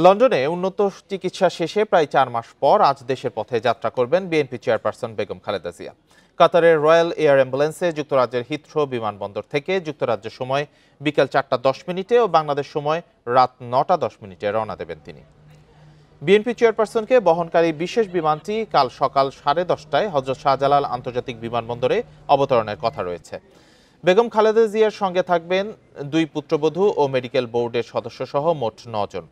লন্ডনে উন্নত চিকিৎসা শেষে প্রায় ৪ মাস পর আজ দেশের পথে যাত্রা করবেন বিএনপি চেয়ারপারসন বেগম খালেদা জিয়া। কাতারের রয়্যাল এয়ার অ্যাম্বুলেন্সে যুক্তরাজ্যের হিথ্রো বিমানবন্দর থেকে যুক্তরাজ্য সময় বিকেল ৪টা ১০ মিনিটে ও বাংলাদেশ সময় রাত ৯টা ১০ মিনিটে রওনা দেবেন তিনি। বিএনপি চেয়ারপারসনকে বহনকারী বিশেষ বিমানটি কাল সকাল 10:30টায় হযরত শাহজালাল আন্তর্জাতিক বিমানবন্দরে অবতরণের কথা রয়েছে। বেগম খালেদা জিয়ার সঙ্গে থাকবেন 2 পুত্রবধূ ও মেডিকেল বোর্ডের সদস্যসহ মোট 9 জন।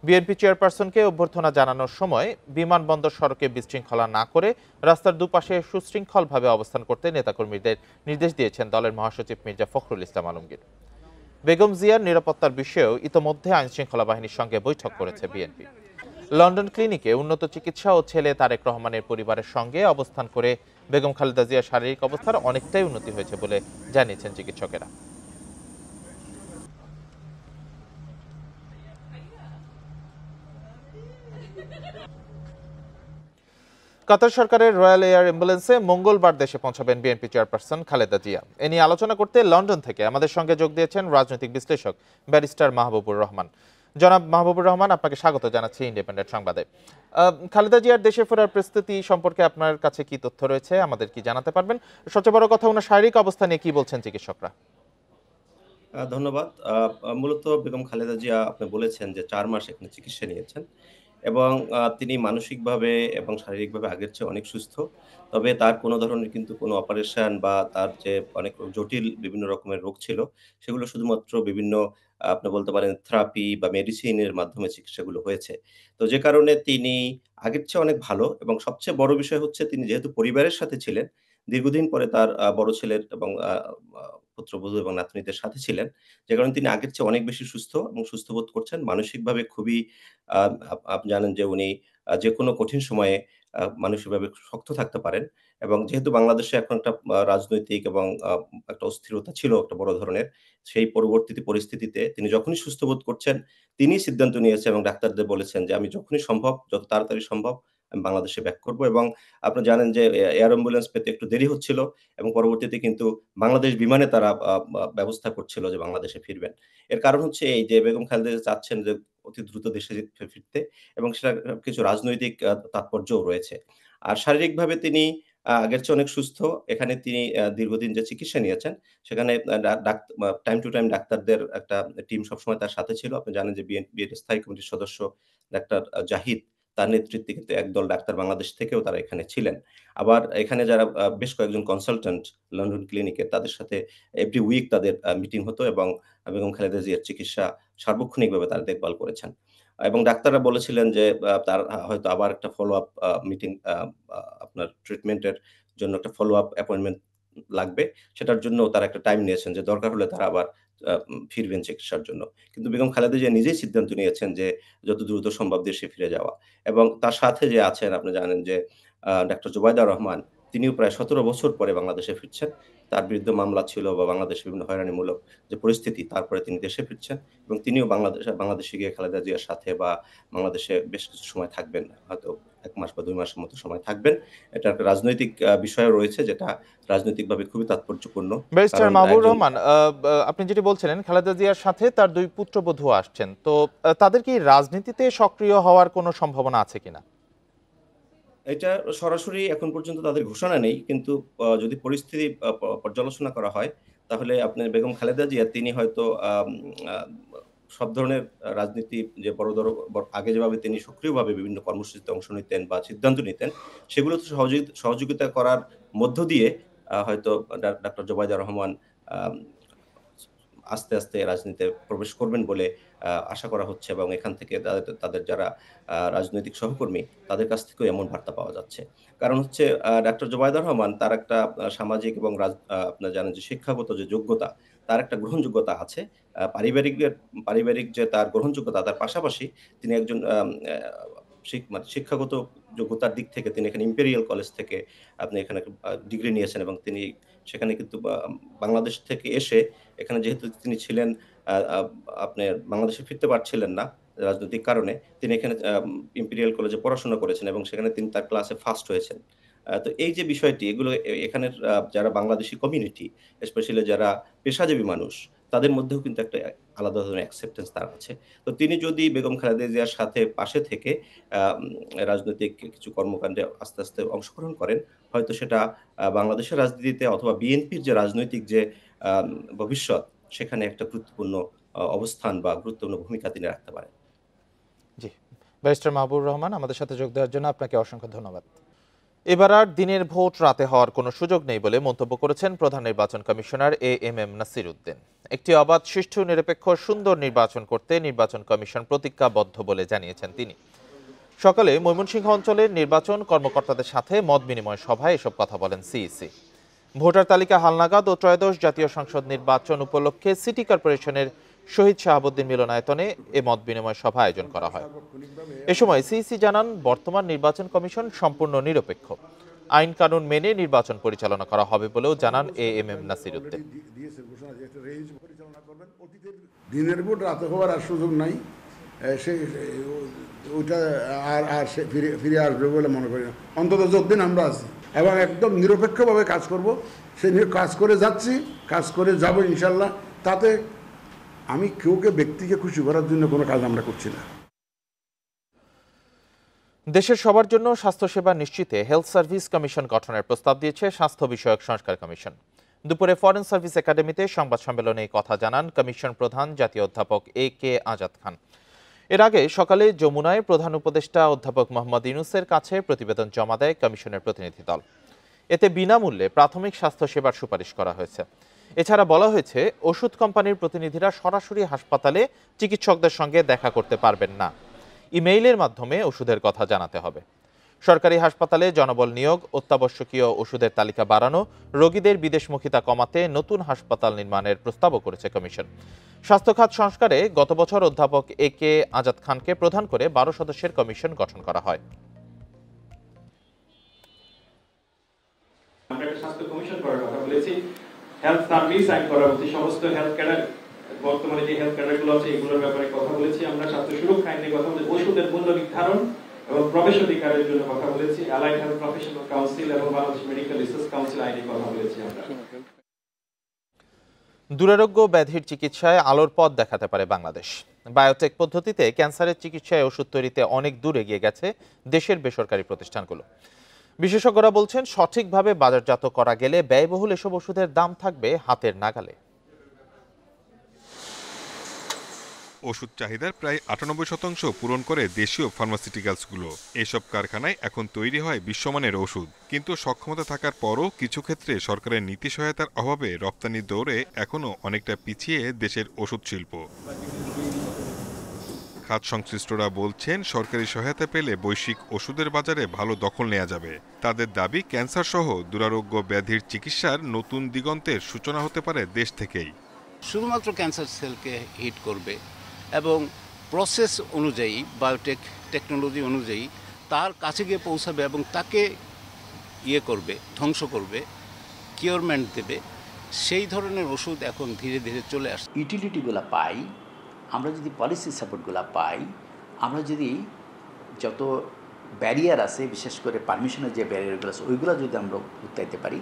বিএনপি চেয়ারপারসনকে অভ্যর্থনা জানানোর সময় বিমানবন্দর সড়কে বিশৃঙ্খলা না করে রাস্তার দুপাশে সুশৃঙ্খলভাবে অবস্থান করতে নেতাকর্মীদের নির্দেশ দিয়েছেন দলের মহাসচিব মির্জা ফখরুল ইসলাম আলমগীর। বেগম জিয়ার নিরাপত্তার বিষয়েও ইতোমধ্যে আইনশৃঙ্খলা বাহিনীর সঙ্গে বৈঠক করেছে বিএনপি। লন্ডন ক্লিনিকে উন্নত চিকিৎসা ও ছেলে তারেক রহমানের পরিবারের সঙ্গে অবস্থান করে বেগম খালেদা জিয়ার শারীরিক অবস্থার অনেকটাই উন্নতি হয়েছে বলে জানিয়েছেন চিকিৎসকেরা। কাতার সরকারের রয়্যাল এয়ার অ্যাম্বুলেন্সে মঙ্গলবার দেশে পৌঁছাবেন বিএনপি চেয়ারপারসন খালেদা জিয়া। এ নিয়ে আলোচনা করতে লন্ডন থেকে আমাদের সঙ্গে যোগ দিয়েছেন রাজনৈতিক বিশ্লেষক ব্যারিস্টার মাহবুবুর রহমান। জনাব মাহবুবুর রহমান, আপনাকে স্বাগত জানাচ্ছি ইন্ডিপেন্ডেন্ট সংবাদে। খালেদা জিয়ার দেশে ফেরার প্রস্তুতি সম্পর্কে আপনার কাছে কি তথ্য রয়েছে, আমাদের কি জানাতে পারবেন? সবচেয়ে বড় কথা, ওনার শারীরিক অবস্থা নিয়ে কি বলছেন চিকিৎসকরা? ধন্যবাদ। মূলত বেগম খালেদা জিয়া আপনি বলেছেন যে ৪ মাস এখানে চিকিৎসা নিয়েছেন এবং তিনি মানসিকভাবে এবং শারীরিকভাবে আগের চেয়ে অনেক সুস্থ। তবে তার কোনো ধরনের কিন্তু কোনো অপারেশন বা তার যে অনেক জটিল বিভিন্ন রকমের রোগ ছিল, সেগুলো শুধুমাত্র বিভিন্ন আপনি বলতে পারেন থেরাপি বা মেডিসিনের মাধ্যমে চিকিৎসাগুলো হয়েছে। তো যে কারণে তিনি আগের চেয়ে অনেক ভালো এবং সবচেয়ে বড় বিষয় হচ্ছে তিনি যেহেতু পরিবারের সাথে ছিলেন, দীর্ঘদিন পরে তার বড় ছেলের এবং আ পুত্রবধূ এবং নাতনিদের সাথে ছিলেন। যে কারণে তিনি আগের চেয়ে অনেক বেশি সুস্থ এবং সুস্থ বোধ করছেন। মানসিকভাবে খুবই আ আপনি জানেন যে উনি যেকোনো কঠিন সময়ে মানসিকভাবে শক্ত থাকতে পারেন এবং যেহেতু বাংলাদেশে এখন একটা রাজনৈতিক এবং একটা অস্থিরতা ছিল একটা বড় ধরনের। সেই পরবর্তীতে পরিস্থিতিতে তিনি যখনই সুস্থ বোধ করছেন, তিনিই সিদ্ধান্ত নিয়েছেন এবং ডাক্তারদের বলেছেন যে, "আমি যখনই সম্ভব, যত তাড়াতাড়ি সম্ভব আমি বাংলাদেশে ব্যাক করব" এবং আপনারা জানেন যে এয়ার অ্যাম্বুলেন্স পেতে একটু দেরি হচ্ছিল এবং পরবর্তীতে কিন্তু বাংলাদেশ বিমানে তারা আ আ ব্যবস্থা করছিল যে বাংলাদেশে ফিরবেন। এর কারণ হচ্ছে এই যে বেগম খালেদা জিয়া চাচ্ছেন যে অতি দ্রুত দেশে ফিরতে এবং সেটার কিছু রাজনৈতিক তাৎপর্যও রয়েছে। আর শারীরিকভাবে তিনি আগের চেয়ে অনেক সুস্থ। এখানে তিনি দীর্ঘদিন যে চিকিৎসা নিয়েছেন সেখানে আ ডা ডাক টাইম টু টাইম ডাক্তারদের একটা টিম সবসময় তার সাথে ছিল। আপনি জানেন যে বিএনপির স্থায়ী কমিটির সদস্য ডাক্তার জাহিদ, তার নেতৃত্বে কিন্তু একদল ডাক্তার বাংলাদেশ থেকেও তারা এখানে ছিলেন। আবার এখানে যারা বেশ কয়েকজন কনসালট্যান্ট লন্ডন ক্লিনিকের তাদের সাথে এভরি উইক তাদের মিটিং হতো এবং বেগম খালেদা জিয়ার চিকিৎসা সার্বক্ষণিকভাবে তারা দেখভাল করেছেন। এবং ডাক্তাররা বলেছিলেন যে তার হয়তো আবার একটা ফলো আপ মিটিং আ আ আপনার ট্রিটমেন্ট এর জন্য একটা ফলো আপ অ্যাপয়েন্টমেন্ট লাগবে। সেটার জন্যও তারা একটা টাইম নিয়েছেন যে দরকার হলে তারা আবার ফিরবেন চিকিৎসার জন্য। কিন্তু বেগম খালেদা জিয়া নিজেই সিদ্ধান্ত নিয়েছেন যে যত দ্রুত সম্ভব দেশে ফিরে যাওয়া। এবং তার সাথে যে আছেন আপনি জানেন যে ডাক্তার জুবাইদা রহমান তিনিও প্রায় ১৭ বছর পরে বাংলাদেশে ফিরছেন। তার বিরুদ্ধে মামলা ছিল বা বাংলাদেশে বিভিন্ন হয়রানিমূলক যে পরিস্থিতি তারপরে তিনি দেশে ফিরছেন এবং তিনিও বাংলাদেশে গিয়ে খালেদা জিয়ার সাথে বা বাংলাদেশে বেশ কিছু সময় থাকবেন। হয়তো ১ মাস বা ২ মাসের মতো সময় থাকবেন। এটা একটা রাজনৈতিক বিষয়ও রয়েছে যেটা রাজনৈতিকভাবে খুবই তাৎপর্যপূর্ণ। ব্যারিস্টার কারণ মাহবুবুর একজন রহমান, আপনি যেটি বলছিলেন খালেদা জিয়ার সাথে তার ২ পুত্রবধূ আসছেন, তো তাদের কি রাজনীতিতে সক্রিয় হওয়ার কোনো সম্ভাবনা আছে কিনা? এটা সরাসরি এখন পর্যন্ত তাদের ঘোষণা নেই। কিন্তু যদি পরিস্থিতি পর্যালোচনা করা হয়, তাহলে আপনার বেগম খালেদা জিয়া তিনি হয়তো আ সব ধরনের রাজনীতি যে বড় আগে যেভাবে তিনি সক্রিয়ভাবে বিভিন্ন কর্মসূচিতে অংশ নিতেন বা সিদ্ধান্ত নিতেন, সেগুলোতে সহযোগিতা করার মধ্য দিয়ে হয়তো ডাক্তার জুবাইদা রহমান আম আস্তে রাজনীতিতে প্রবেশ করবেন বলে আশা করা হচ্ছে এবং এখান থেকে তাদের তাদের যারা রাজনৈতিক সহকর্মী তাদের কাছ থেকেও এমন বার্তা পাওয়া যাচ্ছে। কারণ হচ্ছে ডাক্তার জুবাইদা রহমান তার একটা সামাজিক এবং আপনারা জানেন যে শিক্ষাগত যে যোগ্যতা, তার একটা গ্রহণযোগ্যতা আছে। পারিবারিক যে তার গ্রহণযোগ্যতা তার পাশাপাশি তিনি একজন আম অ্যা মানে শিক্ষাগত যোগ্যতার দিক থেকে তিনি এখানে ইম্পেরিয়াল কলেজ থেকে আপনি এখানে ডিগ্রি নিয়েছেন এবং তিনি সেখানে কিন্তু বাংলাদেশ থেকে এসে এখানে যেহেতু তিনি ছিলেন আ আ আপনার বাংলাদেশে ফিরতে পারছিলেন না রাজনৈতিক কারণে। তিনি এখানে ইম্পেরিয়াল কলেজে পড়াশোনা করেছেন এবং সেখানে তিনি তার ক্লাসে ফার্স্ট হয়েছেন। তো এই যে বিষয়টি এগুলো এখানের যারা বাংলাদেশি কমিউনিটি স্পেশালি যারা পেশাজীবী মানুষ, তাদের মধ্যেও কিন্তু একটা আলাদা ধরনের অ্যাকসেপ্টেন্স তার আছে। তো তিনি যদি বেগম খালেদা জিয়ার সাথে পাশে থেকে রাজনৈতিক কিছু কর্মকাণ্ডে আস্তে, আস্তে অংশগ্রহণ করেন, হয়তো সেটা বাংলাদেশের রাজনীতিতে অথবা বিএনপির যে রাজনৈতিক যে ভবিষ্যৎ, সেখানে একটা গুরুত্বপূর্ণ অবস্থান বা গুরুত্বপূর্ণ ভূমিকা তিনি রাখতে পারেন। জি, ব্যারিস্টার মাহবুবুর রহমান, আমাদের সাথে যোগ দেওয়ার জন্য আপনাকে অসংখ্য ধন্যবাদ। এবার আর দিনের ভোট রাতে হওয়ার কোনো সুযোগ নেই বলে মন্তব্য করেছেন প্রধান নির্বাচন কমিশনার এএমএম নাসির উদ্দিন। একটি অবাধ, সুষ্ঠু, নিরপেক্ষ, সুন্দর নির্বাচন করতে নির্বাচন কমিশন প্রতিজ্ঞাবদ্ধ বলে জানিয়েছেন তিনি। সকালে ময়মনসিংহ অঞ্চলের নির্বাচন কর্মকর্তাদের সাথে মত বিনিময় সভায় এসব কথা বলেন সিইসি। ভোটার তালিকা হালনাগাদ ও ত্রয়োদশ জাতীয় সংসদ নির্বাচন উপলক্ষে সিটি কর্পোরেশনের শহীদ শাহাবুদ্দিন মিলনায়তনে এ মত বিনিময় সভা আয়োজন করা হয়। এ সময় সিইসি জানান, বর্তমান নির্বাচন কমিশন সম্পূর্ণ নিরপেক্ষ, আইন কানুন মেনে নির্বাচন পরিচালনা করা হবে বলেও জানান এএমএম নাসির উদ্দিন। দিনের ভোট রাতে হওয়ার আর সুযোগ নাই, সে ওইটা আর সে ফিরে আসবে বলে মনে করি না। অন্তত যতদিন আমরা আছি এবং একদম নিরপেক্ষভাবে কাজ করব, সে কাজ করে যাচ্ছি, কাজ করে যাব ইনশাল্লাহ। তাতে আমি কেউকে, ব্যক্তিকে খুশি করার জন্য কোনো কাজ আমরা করছি না। দেশের সবার জন্য স্বাস্থ্যসেবা নিশ্চিতে হেলথ সার্ভিস কমিশন গঠনের প্রস্তাব দিয়েছে স্বাস্থ্য বিষয়ক সংস্কার কমিশন। দুপুরে ফরেন সার্ভিস একাডেমিতে সংবাদ সম্মেলনে এই কথা জানান কমিশন প্রধান জাতীয় অধ্যাপক AK আজাদ খান। এর আগে সকালে যমুনায় প্রধান উপদেষ্টা অধ্যাপক মোহাম্মদ ইউনূসের কাছে প্রতিবেদন জমা দেয় কমিশনের প্রতিনিধি দল। এতে বিনামূল্যে প্রাথমিক স্বাস্থ্যসেবার সুপারিশ করা হয়েছে। এছাড়া বলা হয়েছে, ওষুধ কোম্পানির প্রতিনিধিরা সরাসরি হাসপাতালে চিকিৎসকদের সঙ্গে দেখা করতে পারবেন না, ইমেইলের মাধ্যমে ওষুধের কথা জানাতে হবে। সরকারি হাসপাতালে জনবল নিয়োগ, অত্যাবশ্যকীয় ওষুধের তালিকা বাড়ানো, রোগীদের বিদেশমুখিতা কমাতে নতুন হাসপাতাল নির্মাণের প্রস্তাবও করেছে কমিশন। স্বাস্থ্য খাত সংস্কারে গত বছর অধ্যাপক AK আজাদ খানকে প্রধান করে 12 সদস্যের কমিশন গঠন করা হয়। আমরা একটা স্বাস্থ্য কমিশন করার কথা বলেছি। হেলথ সার্ভিস আইন করা হচ্ছে, সমস্ত হেলথ ক্যাডার, বর্তমানে যে হেলথ ক্যাডারগুলো আছে এগুলোর ব্যাপারে কথা বলেছি। আমরা স্বাস্থ্য সুরক্ষা আইনে কথা বলেছি, ওষুধের মূল্য নির্ধারণ এবং প্রবেশ অধিকারের জন্য কথা বলেছি। অ্যালাইড হেলথ প্রফেশনাল কাউন্সিল এবং বাংলাদেশ মেডিকেল রিসার্চ কাউন্সিল আইনে কথা বলেছি আমরা। দুরারোগ্য ব্যাধির চিকিৎসায় আলোর পথ দেখাতে পারে বাংলাদেশ। বায়োটেক পদ্ধতিতে ক্যান্সারের চিকিৎসায় ওষুধ তৈরিতে অনেক দূর এগিয়ে গেছে দেশের বেসরকারি প্রতিষ্ঠানগুলো। বিশেষজ্ঞরা বলছেন, সঠিকভাবে বাজারজাত করা গেলে ব্যয়বহুল এসব ওষুধের দাম থাকবে হাতের নাগালে। ওষুধ চাহিদার প্রায় 98% পূরণ করে দেশীয় ফার্মাসিউটিক্যালসগুলো। এসব কারখানায় এখন তৈরি হয় বিশ্বমানের ওষুধ, কিন্তু সক্ষমতা থাকার পরও কিছু ক্ষেত্রে সরকারের নীতি সহায়তার অভাবে রপ্তানির দৌড়ে এখনও অনেকটা পিছিয়ে দেশের ওষুধ শিল্প। খাত সংশ্লিষ্টরা বলছেন, সরকারি সহায়তা পেলে বৈশ্বিক ওষুধের বাজারে ভালো দখল নেওয়া যাবে। তাদের দাবি, ক্যান্সার সহ দুরারোগ্য ব্যাধির চিকিৎসার নতুন দিগন্তের সূচনা হতে পারে দেশ থেকেই। শুধুমাত্র ক্যান্সার সেলকে হিট করবে এবং প্রসেস অনুযায়ী, বায়োটেক টেকনোলজি অনুযায়ী তার কাছে গিয়ে পৌঁছাবে এবং তাকে করবে, ধ্বংস করবে, কিওরমেন্ট দেবে, সেই ধরনের ওষুধ এখন ধীরে ধীরে চলে আসছে। ইউটিলিটিগুলো পাই, আমরা যদি পলিসি সাপোর্টগুলো পাই, আমরা যদি যত ব্যারিয়ার আছে, বিশেষ করে পারমিশনের যে ব্যারিয়ারগুলো আছে, ওইগুলো যদি আমরা উত্তাইতে পারি,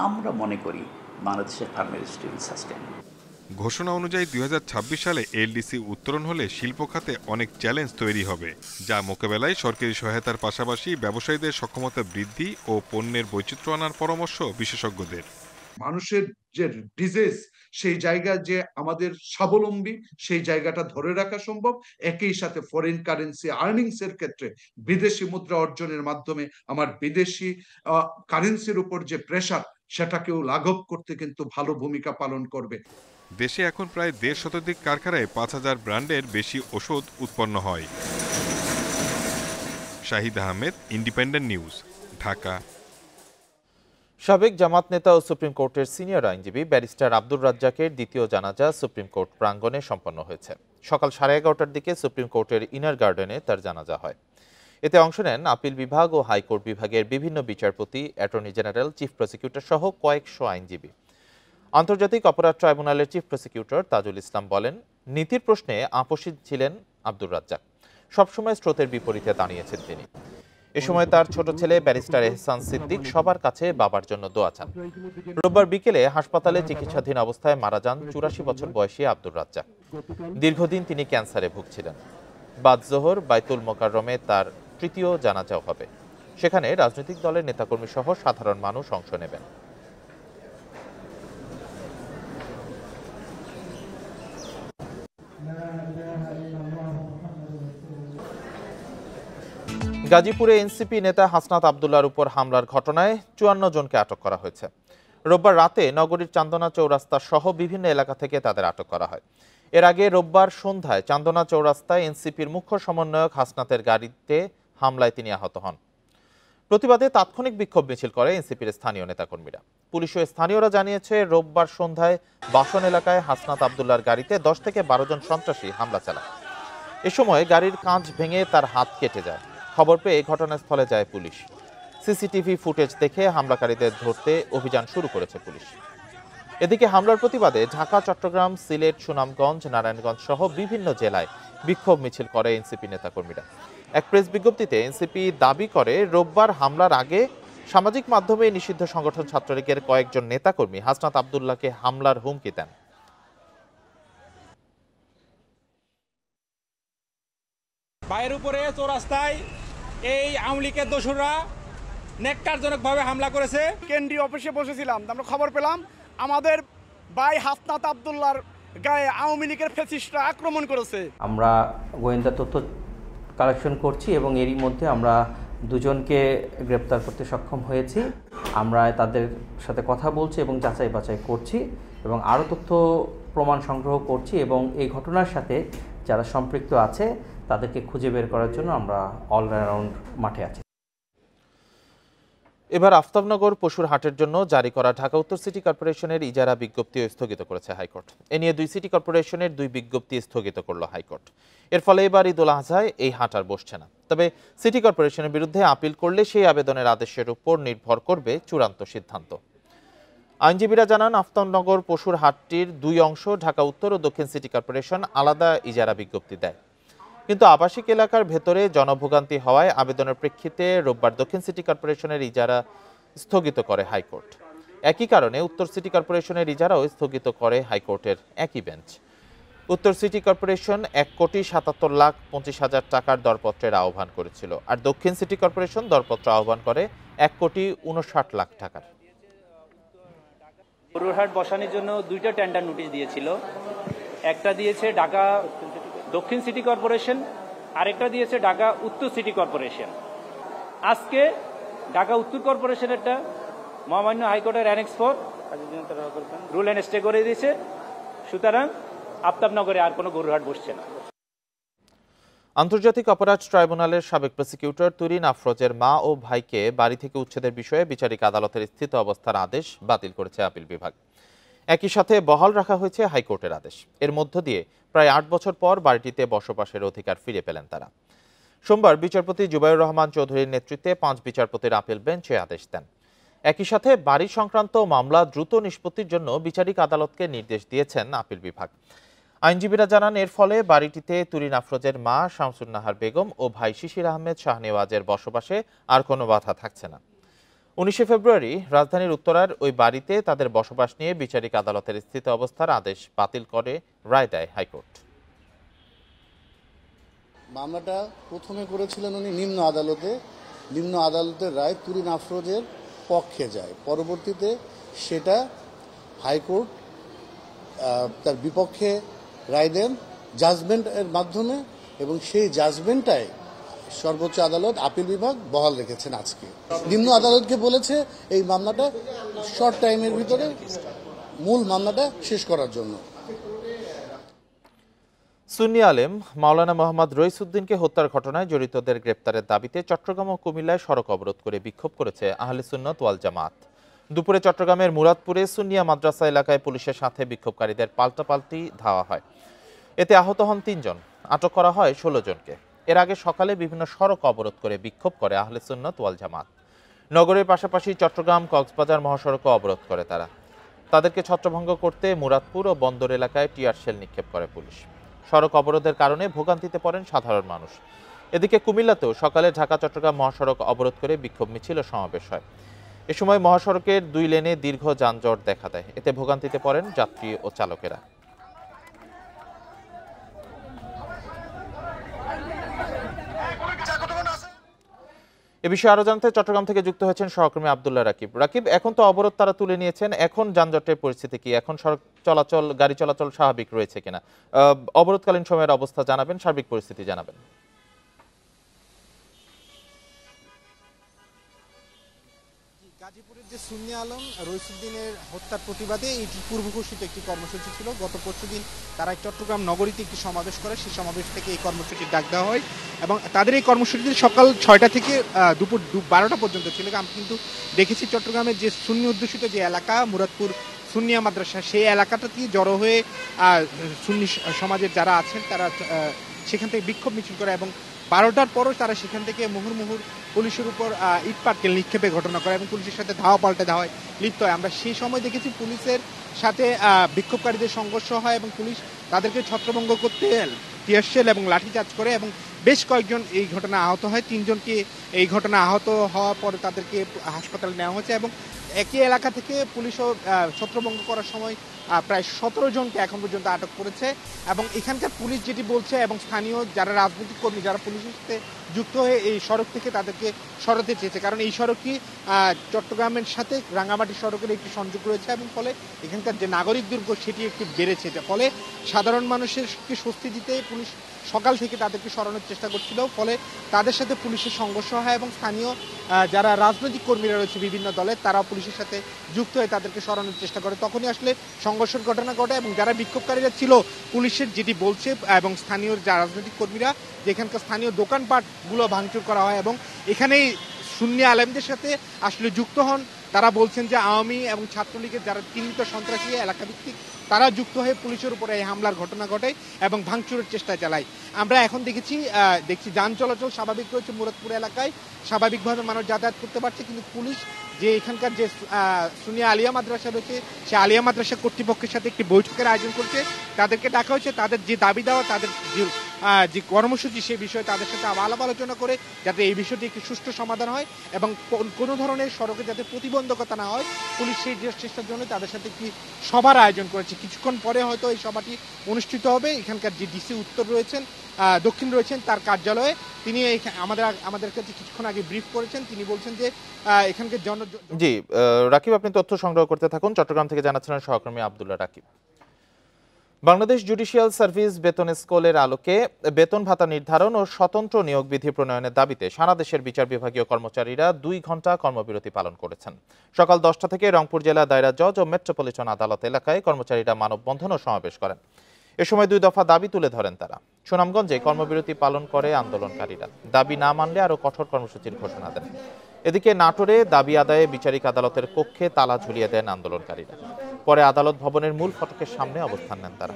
আমরা মনে করি বাংলাদেশের ফার্মা ইন্ডাস্ট্রি উইল সাস্টেইন। ঘোষণা অনুযায়ী 2026 সালে এলডিসি উত্তরণ হলে শিল্প খাতে অনেক চ্যালেঞ্জ তৈরি হবে, যা মোকাবেলায় সরকারি সহায়তার পাশাপাশি ব্যবসায়ীদের সক্ষমতা বৃদ্ধি ও পণ্যের বৈচিত্র্য আনার পরামর্শ বিশেষজ্ঞদের। মানুষের যে ডিজিজ, সেই জায়গা যে আমাদের স্বাবলম্বী, সেই জায়গাটা ধরে রাখা সম্ভব। একই সাথে ফরেন কারেন্সি আর্নিংস এর ক্ষেত্রে বিদেশি মুদ্রা অর্জনের মাধ্যমে আমার বিদেশি কারেন্সির উপর যে প্রেশার, সেটাকেও লাঘব করতে কিন্তু ভালো ভূমিকা পালন করবে। দেশে এখন প্রায় 1.5 শতাধিক কারখানায় 5000 ব্র্যান্ডের বেশি ওষুধ উৎপন্ন হয়। Shahid Ahmed, independent news, Dhaka. সাবেক জামাত নেতা ও সুপ্রিম কোর্টের সিনিয়র আইনজীবী ব্যারিস্টার আব্দুর রাজ্জাকের দ্বিতীয় জানাজা সুপ্রিম কোর্ট প্রাঙ্গণে সম্পন্ন হয়েছে। সকাল 11:30টার দিকে সুপ্রিম কোর্টের ইনার গার্ডেনে তার জানাজা হয়। এতে অংশ নেন আপিল বিভাগ ও হাইকোর্ট বিভাগের বিভিন্ন বিচারপতি, অ্যাটর্নি জেনারেল, চিফ প্রসিকিউটর সহ কয়েকশো আইনজীবী। আন্তর্জাতিক অপরাধ ট্রাইব্যুনালের চিফ প্রসিকিউটর তাজুল ইসলাম বলেন, নীতির প্রশ্নে আপোষী ছিলেন আব্দুর রাজ্জাক, সবসময় স্রোতের বিপরীতে দাঁড়িয়েছেন তিনি। এ সময় তার ছোট ছেলে ব্যারিস্টার এহসান সিদ্দিক সবার কাছে বাবার জন্য দোয়া চান। রোববার বিকেলে হাসপাতালে চিকিৎসাধীন অবস্থায় মারা যান ৮৪ বছর বয়সী আব্দুর রাজ্জাক। দীর্ঘদিন তিনি ক্যান্সারে ভুগছিলেন। বাদ জোহর বাইতুল মোকাররমে তার তৃতীয় জানাজাও হবে। সেখানে রাজনৈতিক দলের নেতাকর্মী সহ সাধারণ মানুষ অংশ নেবেন। গাজীপুরে এনসিপি নেতা হাসনাত আব্দুল্লাহর উপর হামলার ঘটনায় ৫৪ জনকে আটক করা হয়েছে। রোববার রাতে নগরীর চান্দনা চৌরাস্তা সহ বিভিন্ন এলাকা থেকে তাদের আটক করা হয়। এর আগে রোববার সন্ধ্যায় চান্দনা চৌরাস্তায় এনসিপির মুখ্য সমন্বয়ক হাসনাতের গাড়িতে হামলায় তিনি আহত হন। প্রতিবাদে তাৎক্ষণিক বিক্ষোভ মিছিল করে এনসিপির স্থানীয় নেতাকর্মীরা। পুলিশ ও স্থানীয়রা জানিয়েছে, রোববার সন্ধ্যায় বাসন এলাকায় হাসনাত আব্দুল্লাহর গাড়িতে ১০ থেকে ১২ জন সন্ত্রাসী হামলা চালায়। এ সময় গাড়ির কাঁচ ভেঙে তার হাত কেটে যায়। খবর পেয়ে ঘটনাস্থলে যায় পুলিশ। সিসিটিভি ফুটেজ দেখে হামলাকারীদের ধরতে অভিযান শুরু করেছে পুলিশ। এদিকে হামলার প্রতিবাদে ঢাকা, চট্টগ্রাম, সিলেট, সুনামগঞ্জ, নারায়ণগঞ্জ সহ বিভিন্ন জেলায় বিক্ষোভ মিছিল করে এনসিপি নেতাকর্মীরা। এক প্রেস বিজ্ঞপ্তিতে এনসিপি দাবি করে, রোববার হামলার আগে সামাজিক মাধ্যমে নিষিদ্ধ সংগঠন ছাত্রলীগের কয়েকজন নেতাকর্মী হাসনাত আব্দুল্লাহকে হামলার হুমকি দেন। ভাইয়ের উপরে চৌরাস্তায় এই আওয়ামী লীগের দোসররা নেককারজনকভাবে হামলা করেছে। কেন্দ্রীয় অফিসে বসেছিলাম, আমরা খবর পেলাম আমাদের ভাই হাসনাত আব্দুল্লাহর গায়ে আওয়ামী লীগের ফ্যাসিস্টরা আক্রমণ করেছে। আমরা গোয়েন্দা তথ্য কালেকশন করছি এবং এরই মধ্যে আমরা দুজনকে গ্রেপ্তার করতে সক্ষম হয়েছি। আমরা তাদের সাথে কথা বলছি এবং যাচাই বাছাই করছি এবং আরও তথ্য প্রমাণ সংগ্রহ করছি এবং এই ঘটনার সাথে যারা সম্পৃক্ত আছে তাদেরকে খুঁজে বের করার জন্য আমরা অলরাউন্ড মাঠে আছি। এবার আফতাবনগর পশুর হাটের জন্য জারি করা ঢাকা উত্তর সিটি কর্পোরেশনের ইজারা বিজ্ঞপ্তিও স্থগিত করেছে হাইকোর্ট। এ নিয়ে ২ সিটি কর্পোরেশনের ২ বিজ্ঞপ্তি স্থগিত করল হাইকোর্ট। এর ফলে এবার ঈদুল আজহায় এই হাট আর বসছে না। তবে সিটি কর্পোরেশনের বিরুদ্ধে আপিল করলে সেই আবেদনের আদেশের উপর নির্ভর করবে চূড়ান্ত সিদ্ধান্ত। আইনজীবীরা জানান, আফতাবনগর পশুর হাটটির ২ অংশ ঢাকা উত্তর ও দক্ষিণ সিটি কর্পোরেশন আলাদা ইজারা বিজ্ঞপ্তি দেয়। কিন্তু আবাসিক এলাকার ভেতরে জনভোগান্তি হওয়ায় আবেদনের প্রেক্ষিতে রোববার দক্ষিণ সিটি কর্পোরেশনের ইজারা স্থগিত করে হাইকোর্ট। একই কারণে উত্তর সিটি কর্পোরেশনের ইজারাও স্থগিত করে হাইকোর্টের একই বেঞ্চ। উত্তর সিটি কর্পোরেশন ১,৭৭,২৫,০০০ টাকার দরপত্রের আহ্বান করেছিল, আর দক্ষিণ সিটি কর্পোরেশন দরপত্র আহ্বান করে ১,৫৯,০০,০০০ টাকার। গরুর হাট বসানোর জন্য 2টা টেন্ডার নোটিশ দিয়েছিল। একটা দিয়েছে ঢাকা দক্ষিণ সিটি কর্পোরেশন, আরেকটা দিয়েছে ঢাকা উত্তর সিটি কর্পোরেশন। আজকে ঢাকা উত্তর কর্পোরেশনেরটা মহামান্য হাইকোর্টের অ্যানেক্স 4 রুল অ্যান্ড স্টে করে দিয়েছে। সুতরাং আফতাবনগরে আর কোনো গরুর হাট বসছে না। আন্তর্জাতিক অপরাধ ট্রাইব্যুনালের সাবেক প্রসিকিউটর তুরিন আফরোজের মা ও ভাইকে বাড়ি থেকে উচ্ছেদের বিষয়ে বিচারিক আদালতের স্থিত অবস্থার আদেশ বাতিল করেছে আপিল বিভাগ। একই সাথে বহাল রাখা হয়েছে হাইকোর্টের আদেশ। এর মধ্য দিয়ে প্রায় ৮ বছর পর বাড়িটিতে বসবাসের অধিকার ফিরে পেলেন তারা। সোমবার বিচারপতি জুবাইর রহমান চৌধুরীর নেতৃত্বে ৫ বিচারপতির আপিল বেঞ্চ এ আদেশ দেন। একই সাথে বাড়ি সংক্রান্ত মামলা দ্রুত নিষ্পত্তির জন্য বিচারিক আদালতকে নির্দেশ দিয়েছেন আপিল বিভাগ। আইনজীবীরা জানান, এর ফলে বাড়িটিতে তুরিন আফরোজের মা শামসুন নাহার বেগম ও ভাই শিশির আহমেদ শাহনেওয়াজের বসবাসে আর কোনো বাধা থাকছে না। ১৯ ফেব্রুয়ারি রাজধানীর উত্তরার ওই বাড়িতে তাদের বসবাস নিয়ে বিচারিক আদালতের স্থিত অবস্থার আদেশ বাতিল করে রায় দেয় হাইকোর্ট। মামলাটা প্রথমে করেছিলেন উনি নিম্ন আদালতে। নিম্ন আদালতের রায় তুরিন আফরোজের পক্ষে যায়। পরবর্তীতে সেটা হাইকোর্ট তার বিপক্ষে রায় দেন জাজমেন্টের মাধ্যমে, এবং সেই জাজমেন্টটাই সর্বোচ্চ আদালত আপিল বিভাগ বহাল রেখেছেন। আজকে নিম্ন আদালতকে বলেছে এই মামলাটা শর্ট টাইমের ভিতরে মূল মামলাটা শেষ করার জন্য। সুন্নি আলেম মাওলানা মোহাম্মদ রইসউদ্দিনকে হত্যার ঘটনায় জড়িতদের গ্রেপ্তারের দাবিতে চট্টগ্রাম ও কুমিল্লায় সড়ক অবরোধ করে বিক্ষোভ করেছে আহলে সুন্নাত ওয়াল জামাত। দুপুরে চট্টগ্রামের মুরাদপুরে সুন্নিয়া মাদ্রাসা এলাকায় পুলিশের সাথে বিক্ষোভকারীদের পাল্টাপাল্টি ধাওয়া হয়। এতে আহত হন ৩ জন, আটক করা হয় ১৬ জনকে। এর আগে সকালে বিভিন্ন সড়ক অবরোধ করে বিক্ষোভ করে আহলে সুন্নাত ওয়াল জামাত। নগরের পাশাপাশি চট্টগ্রাম কক্সবাজার মহাসড়কও অবরোধ করে তারা। তাদেরকে ছত্রভঙ্গ করতে মুরাদপুর ও বন্দর এলাকায় টিয়ার শেল নিক্ষেপ করে পুলিশ। সড়ক অবরোধের কারণে ভোগান্তিতে পড়েন সাধারণ মানুষ। এদিকে কুমিল্লাতেও সকালে ঢাকা চট্টগ্রাম মহাসড়ক অবরোধ করে বিক্ষোভ মিছিল ও সমাবেশ হয়। এ সময় মহাসড়কের 2 লেনে দীর্ঘ যানজট দেখা দেয়। এতে ভোগান্তিতে পড়েন যাত্রী ও চালকেরা। এ বিষয়ে আরো জানতে চট্টগ্রাম থেকে যুক্ত হয়েছেন সহকর্মী আব্দুল্লাহ রাকিব। রাকিব, এখন তো অবরোধ তারা তুলে নিয়েছেন, এখন যানজটের পরিস্থিতি কি? এখন সড়ক চলাচল, গাড়ি চলাচল স্বাভাবিক রয়েছে কিনা? অবরোধকালীন সময়ের অবস্থা জানাবেন, সার্বিক পরিস্থিতি জানাবেন। গাজীপুরের যে সুন্নি আলম রইসুদ্দিনের হত্যার প্রতিবাদে এটি পূর্বঘোষিত একটি কর্মসূচি ছিল। গত পরশুদিন তারা চট্টগ্রাম নগরীতে একটি সমাবেশ করে, সেই সমাবেশ থেকে এই কর্মসূচির ডাক দেওয়া হয় এবং তাদের এই কর্মসূচিটি সকাল 6টা থেকে দুপুর 12টা পর্যন্ত ছিল। আমি কিন্তু দেখেছি চট্টগ্রামের যে সুন্নি অধ্যুষিত যে এলাকা মুরাদপুর সুন্নিয়া মাদ্রাসা, সেই এলাকাটাতে জড়ো হয়ে সুন্নি সমাজের যারা আছেন তারা সেখান থেকে বিক্ষোভ মিছিল করে এবং 12টার পরও তারা সেখান থেকে মুহুর্মুহুর পুলিশের উপর ইট পাটকেল নিক্ষেপের ঘটনা করে এবং পুলিশের সাথে ধাওয়া পাল্টে ধাওয়ায় লিপ্ত হয়। আমরা সেই সময় দেখেছি পুলিশের সাথে বিক্ষোভকারীদের সংঘর্ষ হয় এবং পুলিশ তাদেরকে ছত্রভঙ্গ করতে টিয়ার শেল এবং লাঠিচার্জ করে এবং বেশ কয়েকজন এই ঘটনা আহত হয়। 3 জনকে এই ঘটনা আহত হওয়ার পরে তাদেরকে হাসপাতালে নেওয়া হয়েছে এবং একই এলাকা থেকে পুলিশও ছত্রভঙ্গ করার সময় প্রায় 17 জনকে এখন পর্যন্ত আটক করেছে এবং এখানকার পুলিশ যেটি বলছে এবং স্থানীয় যারা রাজনৈতিক কর্মী যারা পুলিশের সাথে যুক্ত হয়ে এই সড়ক থেকে তাদেরকে সরাতে চেয়েছে, কারণ এই সড়কটি চট্টগ্রামের সাথে রাঙ্গামাটি সড়কের একটি সংযোগ রয়েছে এবং ফলে এখানকার যে নাগরিক দুর্ভোগ সেটি একটু বেড়েছে। ফলে সাধারণ মানুষেরকে স্বস্তি দিতে পুলিশ সকাল থেকে তাদেরকে সরানোর চেষ্টা করছিল, ফলে তাদের সাথে পুলিশের সংঘর্ষ হয় এবং স্থানীয় যারা রাজনৈতিক কর্মীরা রয়েছে বিভিন্ন দলের তারাও পুলিশের সাথে যুক্ত হয়ে তাদেরকে সরানোর চেষ্টা করে। তখনই আসলে সংঘর্ষের ঘটনা ঘটে এবং যারা বিক্ষোভকারীরা ছিল পুলিশের যেটি বলছে এবং স্থানীয় যারা রাজনৈতিক কর্মীরা যেখানকার স্থানীয় দোকানপাটগুলো ভাঙচুর করা হয় এবং এখানেই সুন্নি আলেমদের সাথে আসলে যুক্ত হন। তারা বলছেন যে আওয়ামী এবং ছাত্রলীগের যারা চিহ্নিত সন্ত্রাসী এলাকাভিত্তিক তারা যুক্ত হয়ে পুলিশের উপরে এই হামলার ঘটনা ঘটে এবং ভাঙচুরের চেষ্টা চালায়। আমরা এখন দেখছি যান চলাচল স্বাভাবিক রয়েছে মুরাদপুর এলাকায়, স্বাভাবিকভাবে মানুষ যাতায়াত করতে পারছে, কিন্তু পুলিশ যে এখানকার যে সুনিয়া আলিয়া মাদ্রাসা রয়েছে সেই আলিয়া মাদ্রাসা কর্তৃপক্ষের সাথে একটি বৈঠকের আয়োজন করছে। তাদেরকে ডাকা হয়েছে, তাদের যে দাবি দেওয়া তাদের যে কর্মসূচি সেই বিষয়ে তাদের সাথে আলাপ আলোচনা করে যাতে এই বিষয়টি একটি সুষ্ঠু সমাধান হয় এবং কোনো ধরনের সড়কে যাতে প্রতিবন্ধকতা না হয়, পুলিশ সেই চেষ্টার জন্য তাদের সাথে একটি সভার আয়োজন করেছে। কিছুক্ষণ পরে হয়তো এই সভাটি অনুষ্ঠিত হবে। এখানকার যে ডিসি উত্তর রয়েছেন দক্ষিণ রয়েছেন তার কার্যালয়ে তিনি আমাদের কাছে কিছুক্ষণ আগে ব্রিফ করেছেন। তিনি বলছেন যে এখানকার জি রাকিব, আপনি তথ্য সংগ্রহ করতে থাকুন। চট্টগ্রাম থেকে জানাচ্ছিলেন সহকর্মী আব্দুল্লাহ রাকিব। বাংলাদেশ জুডিশিয়াল সার্ভিস বেতন স্কেলের আলোকে বেতন ভাতা নির্ধারণ ও স্বতন্ত্র নিয়োগ বিধি প্রণয়নের দাবিতে সারা দেশের বিচার বিভাগীয় কর্মচারীরা 2 ঘন্টা কর্মবিরতি পালন করেছেন। সকাল 10টা থেকে রংপুর জেলা দায়রা জজ ও মেট্রোপলিটন আদালত এলাকায় কর্মচারীরা মানববন্ধন ও সমাবেশ করেন। এ সময় 2 দফা দাবি তুলে ধরেন তারা। সুনামগঞ্জে কর্মবিরতি পালন করে আন্দোলনকারীরা। দাবি না মানলে আরো কঠোর কর্মসূচির ঘোষণা দেন। এদিকে নাটোরে দাবি আদায়ে বিচারিক আদালতের কক্ষে তালা ঝুলিয়ে দেন আন্দোলনকারীরা। পরে আদালত ভবনের মূল ফটকের সামনে অবস্থান নেন তারা।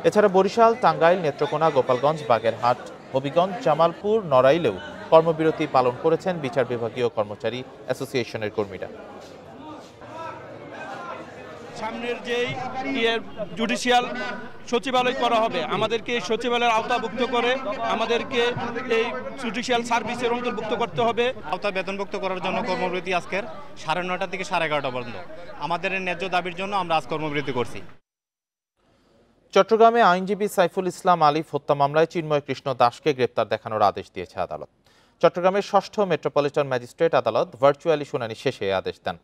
এছাড়া বরিশাল, টাঙ্গাইল, নেত্রকোনা, গোপালগঞ্জ, বাগেরহাট, হবিগঞ্জ, জামালপুর, নড়াইলেও কর্মবিরতি পালন করেছেন বিচার বিভাগীয় কর্মচারী অ্যাসোসিয়েশনের কর্মীরা। সামনের যেই জুডিশিয়াল সচিবালয় করা হবে, আমাদেরকে সচিবালয়ের আওতাভুক্ত করে আমাদেরকে এই জুডিশিয়াল সার্ভিসের অন্তর্ভুক্ত করতে হবে। আওতায় বেতনভুক্ত করার জন্য কর্মবিরতি আজকের 9:30 থেকে 11:30 পর্যন্ত। আমাদের ন্যায্য দাবির জন্য আমরা আজ কর্মবিরতি করছি। চট্টগ্রামে আইনজীবী সাইফুল ইসলাম আলিফ হত্যা মামলায় চিন্ময় কৃষ্ণ দাসকে গ্রেপ্তার দেখানোর আদেশ দিয়েছে আদালত। চট্টগ্রামের 6ষ্ঠ মেট্রোপলিটন ম্যাজিস্ট্রেট আদালত ভার্চুয়ালি শুনানি শেষে আদেশ দেন।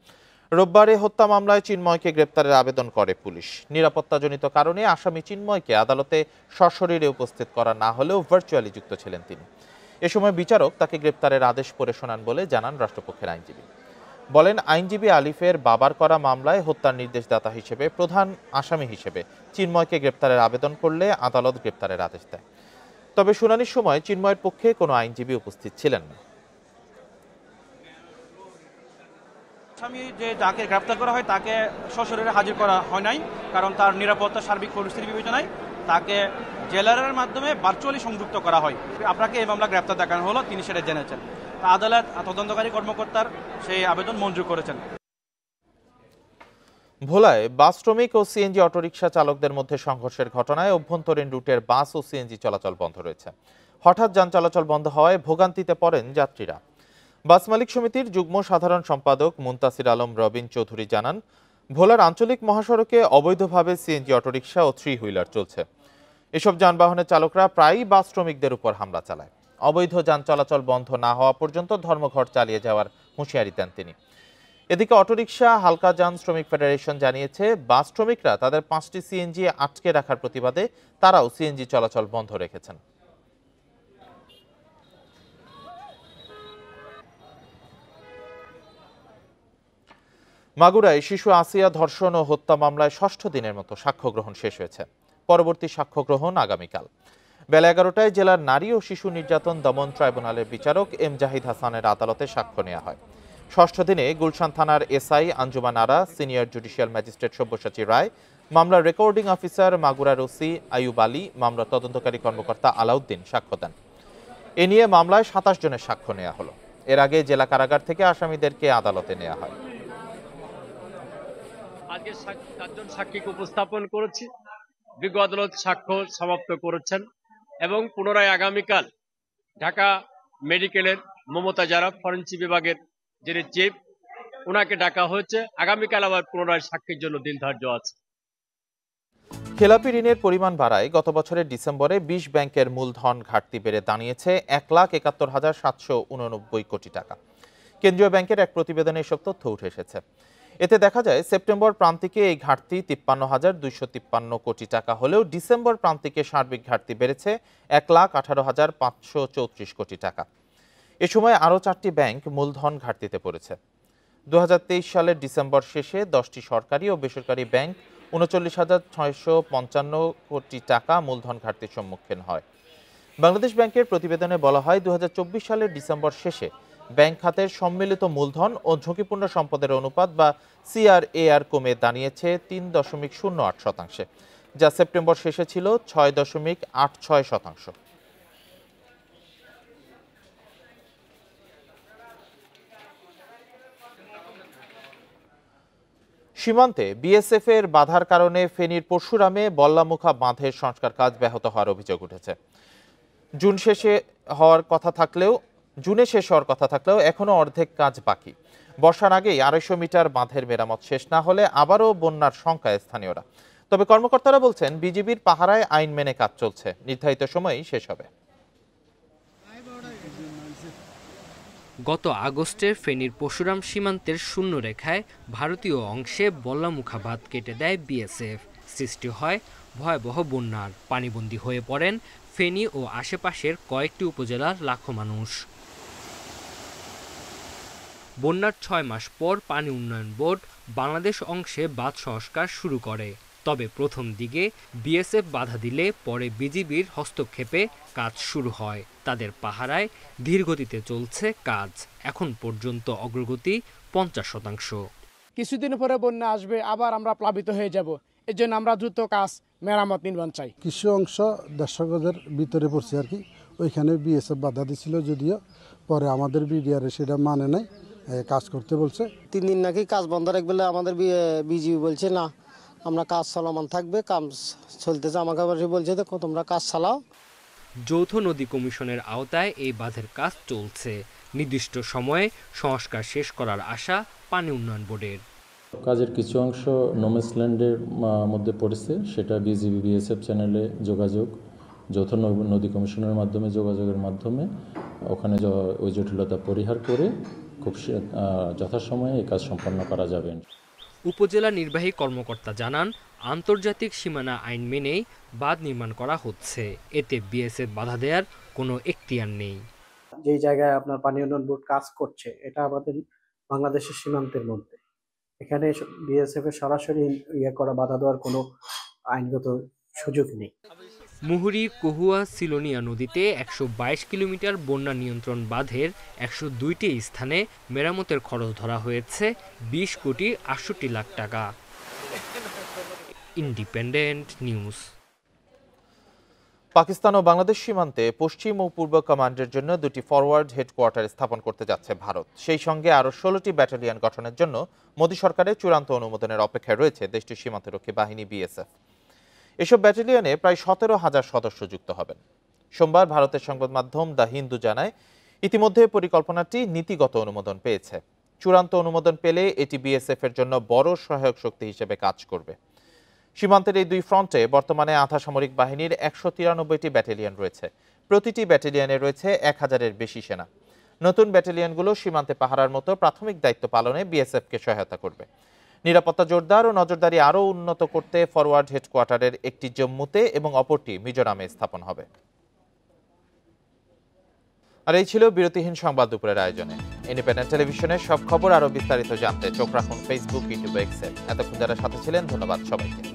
রোববারে হত্যা মামলায় চিন্ময়কে গ্রেপ্তারের আবেদন করে পুলিশ। নিরাপত্তাজনিত কারণে আসামি চিন্ময়কে আদালতে সশরীরে উপস্থিত করা না হলেও ভার্চুয়ালি যুক্ত ছিলেন তিনি। এ সময় বিচারক তাকে গ্রেপ্তারের আদেশ পড়ে শোনান বলে জানান রাষ্ট্রপক্ষের আইনজীবী। বলেন, আইনজীবী আলিফের বাবার করা মামলায় হত্যার নির্দেশদাতা হিসেবে প্রধান আসামি হিসেবে চিন্ময়কে গ্রেপ্তারের আবেদন করলে আদালত গ্রেপ্তারের আদেশ দেয়। তবে শুনানির সময় চিন্ময়ের পক্ষে কোনো আইনজীবী উপস্থিত ছিলেন না। আসামি যাকে গ্রেপ্তার করা হয় তাকে সশরীরে হাজির করা হয় নাই, কারণ তার নিরাপত্তা সার্বিক পরিস্থিতি বিবেচনায় তাকে জেলারের মাধ্যমে ভার্চুয়ালি সংযুক্ত করা হয়। আপনাকে এই মামলা গ্রেপ্তার দেখানো হলো, তিনি সেটা জেনেছেন। আদালত তদন্তকারী কর্মকর্তার সেই আবেদন মঞ্জুর করেছেন। ভোলায় বাস শ্রমিক ও সিএনজি অটোরিকশা চালকদের মধ্যে সংঘর্ষের ঘটনায় অভ্যন্তরীণ রুটের বাস ও সিএনজি চলাচল বন্ধ রয়েছে। হঠাৎ যান চলাচল বন্ধ হওয়ায় ভোগান্তিতে পড়েন যাত্রীরা। বাস মালিক সমিতির যুগ্ম সাধারণ সম্পাদক মুনতাসির আলম রবিন চৌধুরী জানান, ভোলার আঞ্চলিক মহাসড়কে অবৈধভাবে সিএনজি অটোরিকশা ও থ্রি হুইলার চলছে। এসব যানবাহনের চালকরা প্রায়ই বাস শ্রমিকদের উপর হামলা চালায়। অবৈধ যান চলাচল বন্ধ না হওয়া পর্যন্ত ধর্মঘট চালিয়ে যাওয়ার হুঁশিয়ারি দেন তিনি। এদিকে অটোরিকশা হালকা যান শ্রমিক ফেডারেশন জানিয়েছে, বাস শ্রমিকরা তাদের 5টি সিএনজি আটকে রাখার প্রতিবাদে তারাও সিএনজি চলাচল বন্ধ রেখেছেন। মাগুরায় শিশু আসিয়া ধর্ষণ ও হত্যা মামলায় 6ষ্ঠ দিনের মতো সাক্ষ্য গ্রহণ শেষ হয়েছে। পরবর্তী সাক্ষ্য গ্রহণ আগামীকাল বেলা 11টায় জেলার নারী ও শিশু নির্যাতন দমন ট্রাইব্যুনালের বিচারক এম জাহিদ হাসানের আদালতে সাক্ষ্য নেওয়া হয়। 6ষ্ঠ দিনে গুলশান থানার SI Anjuman Ara, senior judicial magistrate Sabyasachi Roy, মামলার রেকর্ডিং অফিসার মাগুরার ওসি আইয়ুব আলী, মামলার তদন্তকারী কর্মকর্তা আলাউদ্দিন সাক্ষ্য দেন। এ নিয়ে মামলায় 27 জনের সাক্ষ্য নেওয়া হলো। এর আগে জেলা কারাগার থেকে আসামিদেরকে আদালতে নেওয়া হয়। আজকে 4 জন সাক্ষীকে উপস্থাপন করেছি। বিজ্ঞ আদালত সাক্ষ্য সমাপ্ত করেছেন এবং পুনরায় আগামীকাল ঢাকা মেডিকেলের মমতা যারা ফরেনসিক বিভাগের যিনি চিফ, ওনাকে ডাকা হয়েছে। আগামীকাল আবার পুনরায় সাক্ষীর জন্য দিন ধার্য আছে। খেলাপি ঋণের পরিমাণ বাড়ায় গত বছরের ডিসেম্বরে 20 ব্যাংকের মূলধন ঘাটতি বেড়ে দাঁড়িয়েছে 1,71,789 কোটি টাকা। কেন্দ্রীয় ব্যাংকের এক প্রতিবেদনে এসব তথ্য উঠে এসেছে। এতে দেখা যায়, সেপ্টেম্বর প্রান্তিকে এই ঘাটতি 53,253 কোটি টাকা হলেও ডিসেম্বর প্রান্তিকে সার্বিক ঘাটতি বেড়েছে 1,18,534 কোটি টাকা। এ সময় আরও 4টি ব্যাংক মূলধন ঘাটতিতে পড়েছে। 2023 সালের ডিসেম্বর শেষে 10টি সরকারি ও বেসরকারি ব্যাংক 39,655 কোটি টাকা মূলধন ঘাটতির সম্মুখীন হয়। বাংলাদেশ ব্যাংকের প্রতিবেদনে বলা হয়, 2024 সালের ডিসেম্বর শেষে ব্যাংক খাতের সম্মিলিত মূলধন ও ঝুঁকিপূর্ণ সম্পদের অনুপাত বা CRAR কমে দাঁড়িয়েছে 3.08%, যা সেপ্টেম্বর শেষে ছিল 6.86%। সীমান্তে বিএসএফ এর বাধার কারণে ফেনীর পরশুরামে বল্লামুখা বাঁধের সংস্কার কাজ ব্যাহত হওয়ার অভিযোগ উঠেছে। জুনে শেষ হওয়ার কথা থাকলেও এখনো অর্ধেক কাজ বাকি। বর্ষার আগেই 250 মিটার বাঁধের মেরামত শেষ না হলে আবারও বন্যার শঙ্কায় স্থানীয়রা। তবে কর্মকর্তারা বলছেন, বিজিবির পাহারায় আইন মেনে কাজ চলছে, নির্ধারিত সময়েই শেষ হবে। গত আগস্টে ফেনীর পরশুরাম সীমান্তের শূন্য রেখায় ভারতীয় অংশে বল্লামুখা বাঁধ কেটে দেয় বিএসএফ। সৃষ্টি হয় ভয়াবহ বন্যার। পানিবন্দী হয়ে পড়েন ফেনী ও আশেপাশের কয়েকটি উপজেলার লাখো মানুষ। বন্যার 6 মাস পর পানি উন্নয়ন বোর্ড বাংলাদেশ অংশে বাঁধ সংস্কার শুরু করে। তবে প্রথম দিকে বিএসএফ বাধা দিলে পরে বিজিবির হস্তক্ষেপে কাজ শুরু হয়। তাদের পাহারায় ধীরগতিতে চলছে কাজ। এখন পর্যন্ত অগ্রগতি 50%। কিছুদিন পরে বন্যা আসবে, আবার আমরা প্লাবিত হয়ে যাব। এর জন্য আমরা দ্রুত কাজ মেরামত নির্মাণ চাই। কিছু অংশ দর্শকদের ভিতরে পড়ছে আর কি, ওইখানে বিএসএফ বাধা দিছিল, যদিও পরে আমাদের বিডিআর সেটা মানে নাই, কাজ করতে বলছে। 3 দিন নাকি কাজ বন্ধ রাখবে আমাদের বিজিবি বলছে না, আমরা কাজ চলমান থাকবে, কাজ চলতেছে। আমাকে বলছে তোমরা কাজ চালাও। যৌথ নদী কমিশনের আওতায় এই বাঁধের কাজ চলছে। নির্দিষ্ট সময়ে সংস্কার শেষ করার আশা পানি উন্নয়ন বোর্ডের। কাজের কিছু অংশ নোম্যান্সল্যান্ডের মধ্যে পড়েছে, সেটা বিজিবি বিএসএফ চ্যানেলে যোগাযোগ, যৌথ নদী কমিশনের মাধ্যমে যোগাযোগের মাধ্যমে ওখানে ওই জটিলতা পরিহার করে খুব যথাসময়ে এই কাজ সম্পন্ন করা যাবে। উপজেলা নির্বাহী কর্মকর্তা জানান, আন্তর্জাতিক সীমানা আইন মেনেই বাঁধ নির্মাণ করা হচ্ছে। এতে বিএসএফ বাধা দেওয়ার কোনো এখতিয়ার নেই। যে জায়গায় আপনার পানি উন্নয়ন বোর্ড কাজ করছে, এটা আমাদের বাংলাদেশের সীমান্তের মধ্যে। এখানে বিএসএফ এর সরাসরি করা বাধা দেওয়ার কোনো আইনগত সুযোগ নেই। মুহুরী কহুয়া সিলোনিয়া নদীতে 122 কিলোমিটার বন্যা নিয়ন্ত্রণ বাঁধের 102টি স্থানে মেরামতের খরচ ধরা হয়েছে 20,68,00,000 টাকা। Independent News. পাকিস্তান ও বাংলাদেশ সীমান্তে পশ্চিম ও পূর্ব কমান্ডের জন্য 2টি ফরওয়ার্ড হেডকোয়ার্টার স্থাপন করতে যাচ্ছে ভারত। সেই সঙ্গে আরও 16টি ব্যাটালিয়ন গঠনের জন্য মোদী সরকারের চূড়ান্ত অনুমোদনের অপেক্ষায় রয়েছে দেশটির সীমান্তরক্ষী বাহিনী বিএসএফ। এসব ব্যাটালিয়নে প্রায় 17,000 সদস্য যুক্ত হবেন। সোমবার ভারতের সংবাদ মাধ্যম দ্য হিন্দু জানায়, ইতিমধ্যে পরিকল্পনাটি নীতিগত অনুমোদন পেয়েছে। চূড়ান্ত অনুমোদন পেলে এটি বিএসএফ এর জন্য বড় সহায়ক শক্তি হিসেবে কাজ করবে। সীমান্তের এই দুই ফ্রন্টে বর্তমানে আধা সামরিক বাহিনীর 193টি ব্যাটালিয়ন রয়েছে। প্রতিটি ব্যাটালিয়নে রয়েছে 1000-এর বেশি সেনা। নতুন ব্যাটালিয়নগুলো সীমান্তে পাহারার মতো প্রাথমিক দায়িত্ব পালনে বিএসএফকে সহায়তা করবে। নিরাপত্তা জোরদার ও নজরদারি আরও উন্নত করতে ফরওয়ার্ড হেডকোয়ার্টারের একটি জম্মুতে এবং অপরটি মিজোরামে স্থাপন হবে। আর এই ছিল বিরতিহীন সংবাদ দুপুরের আয়োজনে। ইন্ডিপেন্ডেন্ট টেলিভিশনের সব খবর আরও বিস্তারিত জানতে চোখ রাখুন ফেসবুক, ইউটিউব, এক্সে। এতক্ষণ যারা সাথে ছিলেন ধন্যবাদ সবাইকে।